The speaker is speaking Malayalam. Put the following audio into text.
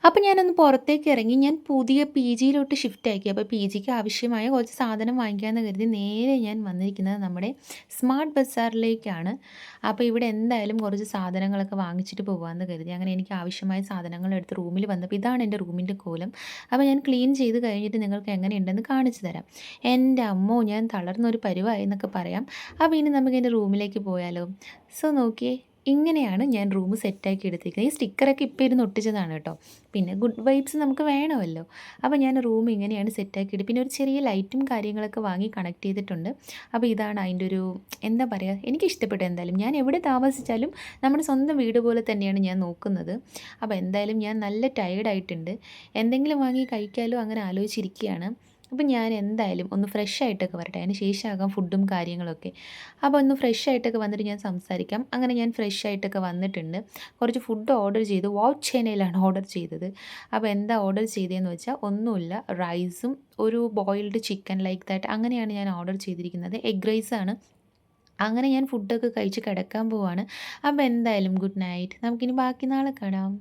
അപ്പോൾ ഞാനൊന്ന് പുറത്തേക്ക് ഇറങ്ങി. ഞാൻ പുതിയ PGയിലോട്ട് ഷിഫ്റ്റ് ആക്കി. അപ്പോൾ PGക്ക് ആവശ്യമായ കുറച്ച് സാധനം വാങ്ങിക്കാമെന്ന് കരുതി നേരെ ഞാൻ വന്നിരിക്കുന്നത് നമ്മുടെ സ്മാർട്ട് ബസാറിലേക്കാണ്. അപ്പോൾ ഇവിടെ എന്തായാലും കുറച്ച് സാധനങ്ങളൊക്കെ വാങ്ങിച്ചിട്ട് പോകാമെന്ന് കരുതി. അങ്ങനെ എനിക്ക് ആവശ്യമായ സാധനങ്ങൾ എടുത്ത് റൂമിൽ വന്നപ്പോൾ ഇതാണ് എൻ്റെ റൂമിൻ്റെ കോലം. അപ്പോൾ ഞാൻ ക്ലീൻ ചെയ്ത് കഴിഞ്ഞിട്ട് നിങ്ങൾക്ക് എങ്ങനെയുണ്ടെന്ന് കാണിച്ചു തരാം. എൻ്റെ അമ്മോ! ഞാൻ തളർന്നൊരു പരുവായി എന്നൊക്കെ പറയാം. അപ്പോൾ ഇനി നമുക്ക് എൻ്റെ റൂമിലേക്ക് പോയാലോ? സോ നോക്കിയേ, ഇങ്ങനെയാണ് ഞാൻ റൂം സെറ്റാക്കി എടുത്തിരിക്കുന്നത്. ഈ സ്റ്റിക്കറൊക്കെ ഇപ്പോൾ ഇരുന്ന് ഒട്ടിച്ചതാണ് കേട്ടോ. പിന്നെ ഗുഡ് വൈബ്സ് നമുക്ക് വേണമല്ലോ. അപ്പോൾ ഞാൻ റൂം ഇങ്ങനെയാണ് സെറ്റാക്കിയിട്ട് പിന്നെ ഒരു ചെറിയ ലൈറ്റും കാര്യങ്ങളൊക്കെ വാങ്ങി കണക്ട് ചെയ്തിട്ടുണ്ട്. അപ്പോൾ ഇതാണ് അതിൻ്റെ ഒരു എന്താ പറയുക, എനിക്കിഷ്ടപ്പെട്ടു എന്തായാലും. ഞാൻ എവിടെ താമസിച്ചാലും നമ്മുടെ സ്വന്തം വീട് പോലെ തന്നെയാണ് ഞാൻ നോക്കുന്നത്. അപ്പോൾ എന്തായാലും ഞാൻ നല്ല ടയേർഡായിട്ടുണ്ട്. എന്തെങ്കിലും വാങ്ങി കഴിക്കാലോ അങ്ങനെ ആലോചിച്ചിരിക്കുകയാണ്. അപ്പം ഞാൻ എന്തായാലും ഒന്ന് ഫ്രഷ് ആയിട്ടൊക്കെ വരട്ടെ. അതിന് ശേഷമാകാം ഫുഡും കാര്യങ്ങളൊക്കെ. അപ്പോൾ ഒന്ന് ഫ്രഷ് ആയിട്ടൊക്കെ വന്നിട്ട് ഞാൻ സംസാരിക്കാം. അങ്ങനെ ഞാൻ ഫ്രഷ് ആയിട്ടൊക്കെ വന്നിട്ടുണ്ട്. കുറച്ച് ഫുഡ് ഓർഡർ ചെയ്തു. വൗ ചൈനയിലാണ് ഓർഡർ ചെയ്തത്. അപ്പോൾ എന്താ ഓർഡർ ചെയ്തതെന്ന് വെച്ചാൽ ഒന്നുമില്ല, റൈസും ഒരു ബോയിൽഡ് ചിക്കൻ ലൈക്ക് ദാറ്റ് അങ്ങനെയാണ് ഞാൻ ഓർഡർ ചെയ്തിരിക്കുന്നത്. എഗ് റൈസാണ്. അങ്ങനെ ഞാൻ ഫുഡൊക്കെ കഴിച്ച് കിടക്കാൻ പോവാണ്. അപ്പോൾ എന്തായാലും ഗുഡ് നൈറ്റ്. നമുക്കിനി ബാക്കി നാളെ കാണാം.